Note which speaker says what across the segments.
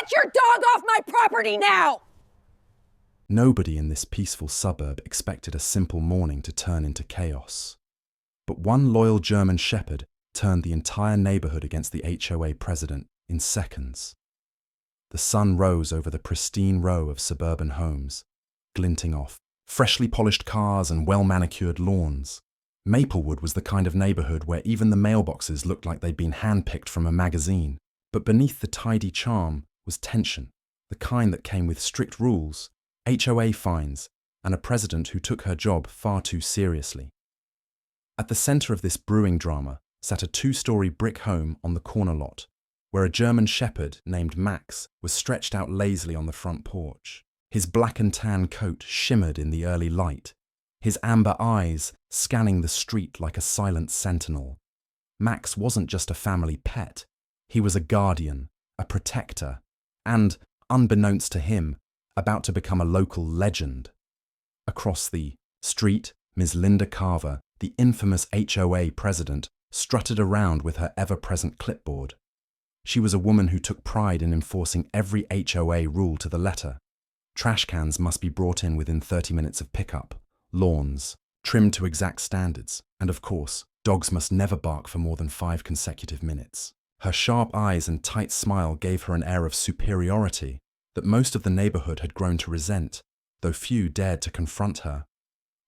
Speaker 1: Get your dog off my property now!
Speaker 2: Nobody in this peaceful suburb expected a simple morning to turn into chaos. But one loyal German shepherd turned the entire neighborhood against the HOA president in seconds. The sun rose over the pristine row of suburban homes, glinting off freshly polished cars and well-manicured lawns. Maplewood was the kind of neighborhood where even the mailboxes looked like they'd been handpicked from a magazine. But beneath the tidy charm was tension, the kind that came with strict rules, HOA fines, and a president who took her job far too seriously. At the center of this brewing drama sat a two-story brick home on the corner lot, where a German shepherd named Max was stretched out lazily on the front porch. His black and tan coat shimmered in the early light, his amber eyes scanning the street like a silent sentinel. Max wasn't just a family pet. He was a guardian, a protector, and, unbeknownst to him, about to become a local legend. Across the street, Ms. Linda Carver, the infamous HOA president, strutted around with her ever-present clipboard. She was a woman who took pride in enforcing every HOA rule to the letter. Trash cans must be brought in within 30 minutes of pickup, lawns trimmed to exact standards, and of course, dogs must never bark for more than 5 consecutive minutes. Her sharp eyes and tight smile gave her an air of superiority that most of the neighborhood had grown to resent, though few dared to confront her.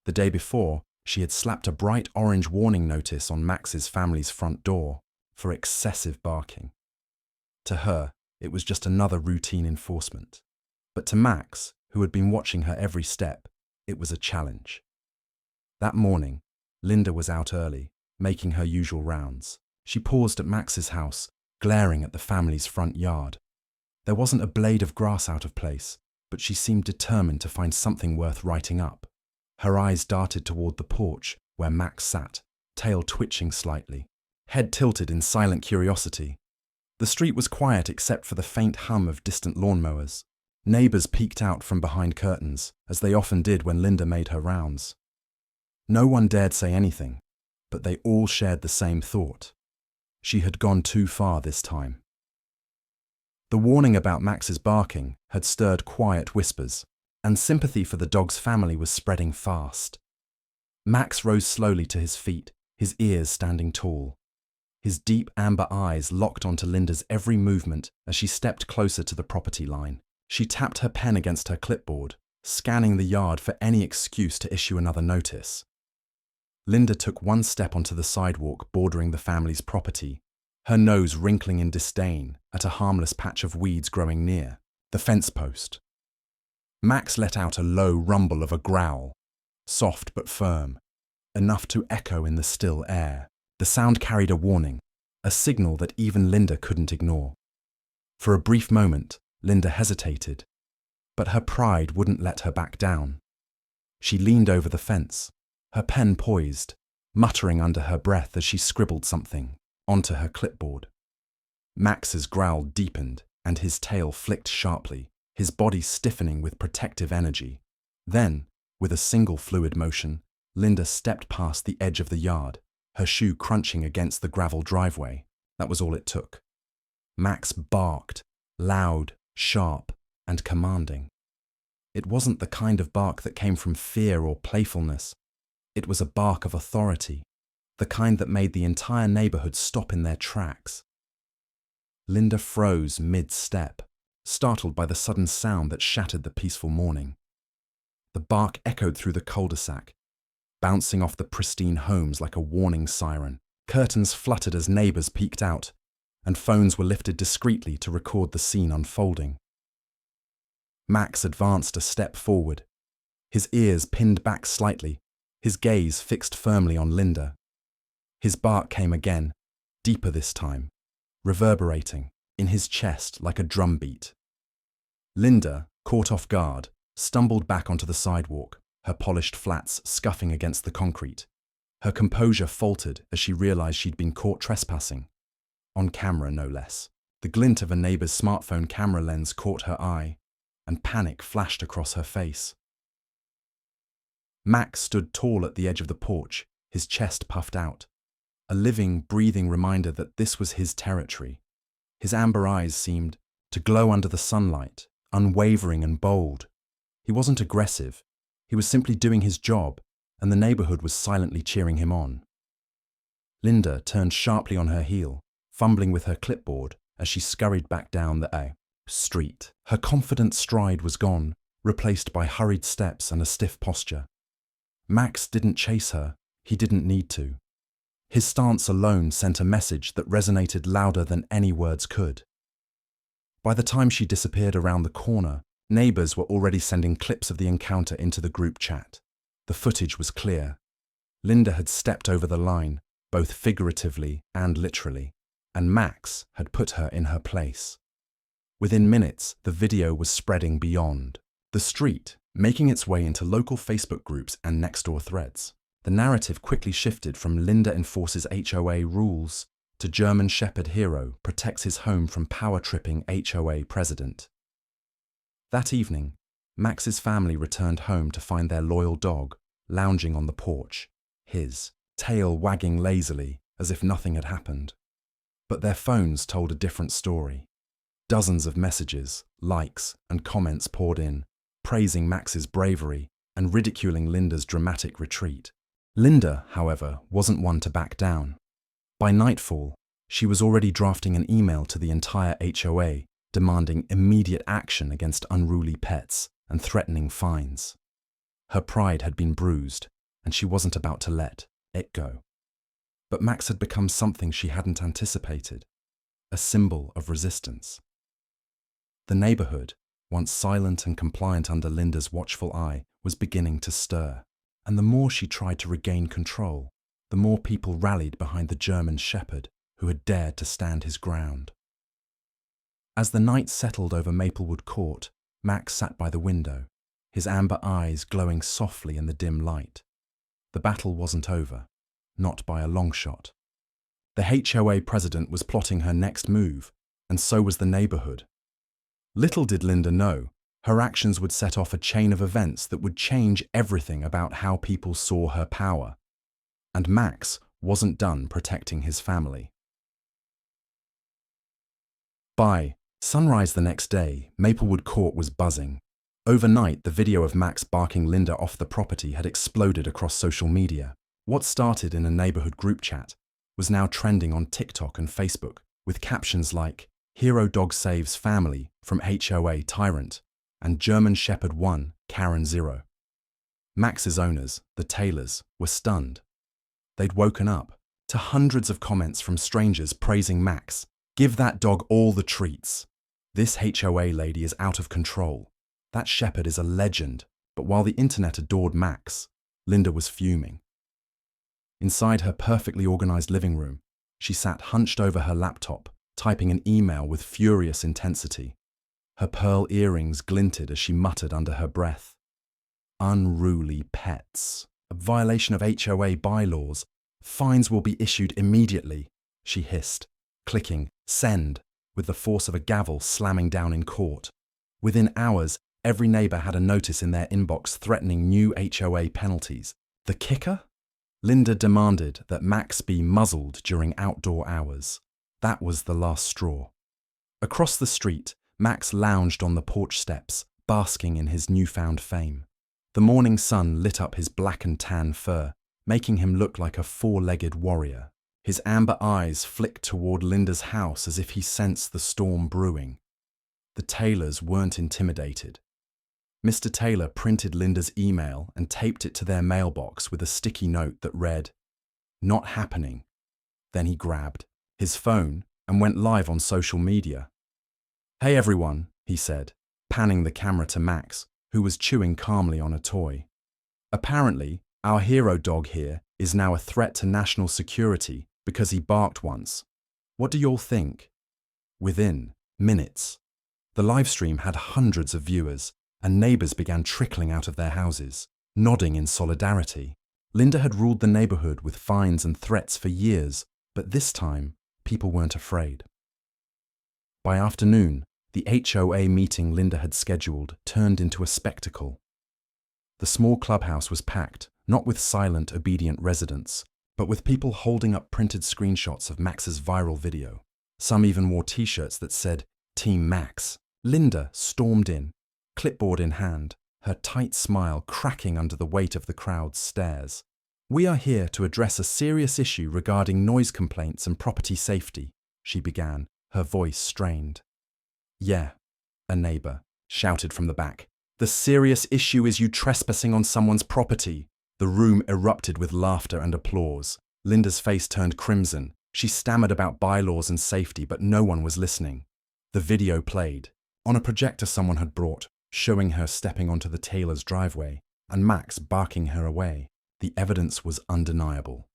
Speaker 2: The day before, she had slapped a bright orange warning notice on Max's family's front door for excessive barking. To her, it was just another routine enforcement. But to Max, who had been watching her every step, it was a challenge. That morning, Linda was out early, making her usual rounds. She paused at Max's house, glaring at the family's front yard. There wasn't a blade of grass out of place, but she seemed determined to find something worth writing up. Her eyes darted toward the porch where Max sat, tail twitching slightly, head tilted in silent curiosity. The street was quiet except for the faint hum of distant lawnmowers. Neighbors peeked out from behind curtains, as they often did when Linda made her rounds. No one dared say anything, but they all shared the same thought. She had gone too far this time. The warning about Max's barking had stirred quiet whispers, and sympathy for the dog's family was spreading fast. Max rose slowly to his feet, his ears standing tall. His deep amber eyes locked onto Linda's every movement as she stepped closer to the property line. She tapped her pen against her clipboard, scanning the yard for any excuse to issue another notice. Linda took one step onto the sidewalk bordering the family's property, her nose wrinkling in disdain at a harmless patch of weeds growing near, the fence post. Max let out a low rumble of a growl, soft but firm, enough to echo in the still air. The sound carried a warning, a signal that even Linda couldn't ignore. For a brief moment, Linda hesitated, but her pride wouldn't let her back down. She leaned over the fence, her pen poised, muttering under her breath as she scribbled something onto her clipboard. Max's growl deepened and his tail flicked sharply, his body stiffening with protective energy. Then, with a single fluid motion, Linda stepped past the edge of the yard, her shoe crunching against the gravel driveway. That was all it took. Max barked, loud, sharp, and commanding. It wasn't the kind of bark that came from fear or playfulness. It was a bark of authority, the kind that made the entire neighborhood stop in their tracks. Linda froze mid-step, startled by the sudden sound that shattered the peaceful morning. The bark echoed through the cul-de-sac, bouncing off the pristine homes like a warning siren. Curtains fluttered as neighbors peeked out, and phones were lifted discreetly to record the scene unfolding. Max advanced a step forward, his ears pinned back slightly, his gaze fixed firmly on Linda. His bark came again, deeper this time, reverberating in his chest like a drumbeat. Linda, caught off guard, stumbled back onto the sidewalk, her polished flats scuffing against the concrete. Her composure faltered as she realized she'd been caught trespassing. On camera, no less. The glint of a neighbor's smartphone camera lens caught her eye, and panic flashed across her face. Max stood tall at the edge of the porch, his chest puffed out, a living, breathing reminder that this was his territory. His amber eyes seemed to glow under the sunlight, unwavering and bold. He wasn't aggressive. He was simply doing his job, and the neighborhood was silently cheering him on. Linda turned sharply on her heel, fumbling with her clipboard as she scurried back down the street. Her confident stride was gone, replaced by hurried steps and a stiff posture. Max didn't chase her. He didn't need to. His stance alone sent a message that resonated louder than any words could. By the time she disappeared around the corner, neighbors were already sending clips of the encounter into the group chat. The footage was clear. Linda had stepped over the line, both figuratively and literally, and Max had put her in her place. Within minutes, the video was spreading beyond the street, making its way into local Facebook groups and next-door threads. The narrative quickly shifted from Linda enforces HOA rules to German Shepherd hero protects his home from power-tripping HOA president. That evening, Max's family returned home to find their loyal dog lounging on the porch, his tail wagging lazily as if nothing had happened. But their phones told a different story. Dozens of messages, likes, and comments poured in, praising Max's bravery and ridiculing Linda's dramatic retreat. Linda, however, wasn't one to back down. By nightfall, she was already drafting an email to the entire HOA demanding immediate action against unruly pets and threatening fines. Her pride had been bruised, and she wasn't about to let it go. But Max had become something she hadn't anticipated, a symbol of resistance. The neighborhood, once silent and compliant under Linda's watchful eye, was beginning to stir, and the more she tried to regain control, the more people rallied behind the German Shepherd who had dared to stand his ground. As the night settled over Maplewood Court, Max sat by the window, his amber eyes glowing softly in the dim light. The battle wasn't over, not by a long shot. The HOA president was plotting her next move, and so was the neighborhood. Little did Linda know, her actions would set off a chain of events that would change everything about how people saw her power. And Max wasn't done protecting his family. By sunrise the next day, Maplewood Court was buzzing. Overnight, the video of Max barking Linda off the property had exploded across social media. What started in a neighborhood group chat was now trending on TikTok and Facebook, with captions like, "Hero Dog Saves Family from HOA Tyrant," and "German Shepherd 1, Karen 0. Max's owners, the Taylors, were stunned. They'd woken up to hundreds of comments from strangers praising Max. "Give that dog all the treats. This HOA lady is out of control. That shepherd is a legend." But while the internet adored Max, Linda was fuming. Inside her perfectly organized living room, she sat hunched over her laptop, typing an email with furious intensity. Her pearl earrings glinted as she muttered under her breath. "Unruly pets. A violation of HOA bylaws. Fines will be issued immediately," she hissed, clicking send with the force of a gavel slamming down in court. Within hours, every neighbor had a notice in their inbox threatening new HOA penalties. The kicker? Linda demanded that Max be muzzled during outdoor hours. That was the last straw. Across the street, Max lounged on the porch steps, basking in his newfound fame. The morning sun lit up his black and tan fur, making him look like a four-legged warrior. His amber eyes flicked toward Linda's house as if he sensed the storm brewing. The Taylors weren't intimidated. Mr. Taylor printed Linda's email and taped it to their mailbox with a sticky note that read, "Not happening." Then he grabbed his phone and went live on social media. "Hey everyone," he said, panning the camera to Max, who was chewing calmly on a toy. "Apparently, our hero dog here is now a threat to national security because he barked once. What do y'all think?" Within minutes, the livestream had hundreds of viewers, and neighbors began trickling out of their houses, nodding in solidarity. Linda had ruled the neighborhood with fines and threats for years, but this time, people weren't afraid. By afternoon, the HOA meeting Linda had scheduled turned into a spectacle. The small clubhouse was packed, not with silent, obedient residents, but with people holding up printed screenshots of Max's viral video. Some even wore t-shirts that said, Team Max, Linda stormed in, clipboard in hand, her tight smile cracking under the weight of the crowd's stares. "We are here to address a serious issue regarding noise complaints and property safety," she began, her voice strained. "Yeah," a neighbor shouted from the back. "The serious issue is you trespassing on someone's property." The room erupted with laughter and applause. Linda's face turned crimson. She stammered about bylaws and safety, but no one was listening. The video played, on a projector someone had brought, showing her stepping onto the Taylor's driveway, and Max barking her away. The evidence was undeniable.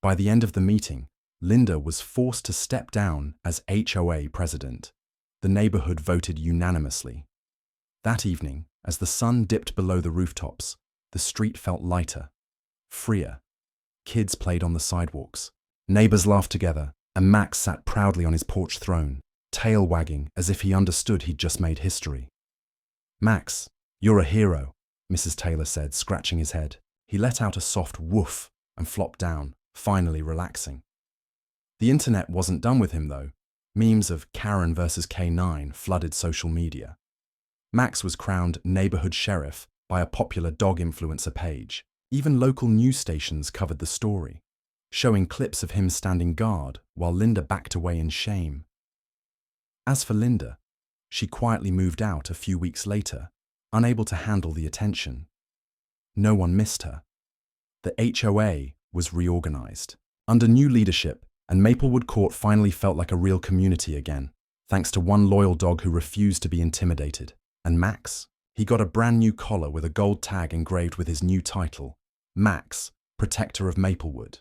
Speaker 2: By the end of the meeting, Linda was forced to step down as HOA president. The neighborhood voted unanimously. That evening, as the sun dipped below the rooftops, the street felt lighter, freer. Kids played on the sidewalks. Neighbors laughed together, and Max sat proudly on his porch throne, tail wagging as if he understood he'd just made history. "Max, you're a hero," Mrs. Taylor said, scratching his head. He let out a soft woof and flopped down, finally relaxing. The internet wasn't done with him, though. Memes of Karen versus K9 flooded social media. Max was crowned neighborhood sheriff by a popular dog influencer page. Even local news stations covered the story, showing clips of him standing guard while Linda backed away in shame. As for Linda, she quietly moved out a few weeks later, unable to handle the attention. No one missed her. The HOA was reorganized under new leadership, and Maplewood Court finally felt like a real community again, thanks to one loyal dog who refused to be intimidated. And Max? He got a brand new collar with a gold tag engraved with his new title, Max, Protector of Maplewood.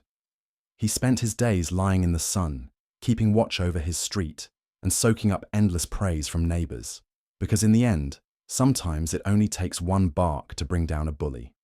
Speaker 2: He spent his days lying in the sun, keeping watch over his street, and soaking up endless praise from neighbors. Because in the end, sometimes it only takes one bark to bring down a bully.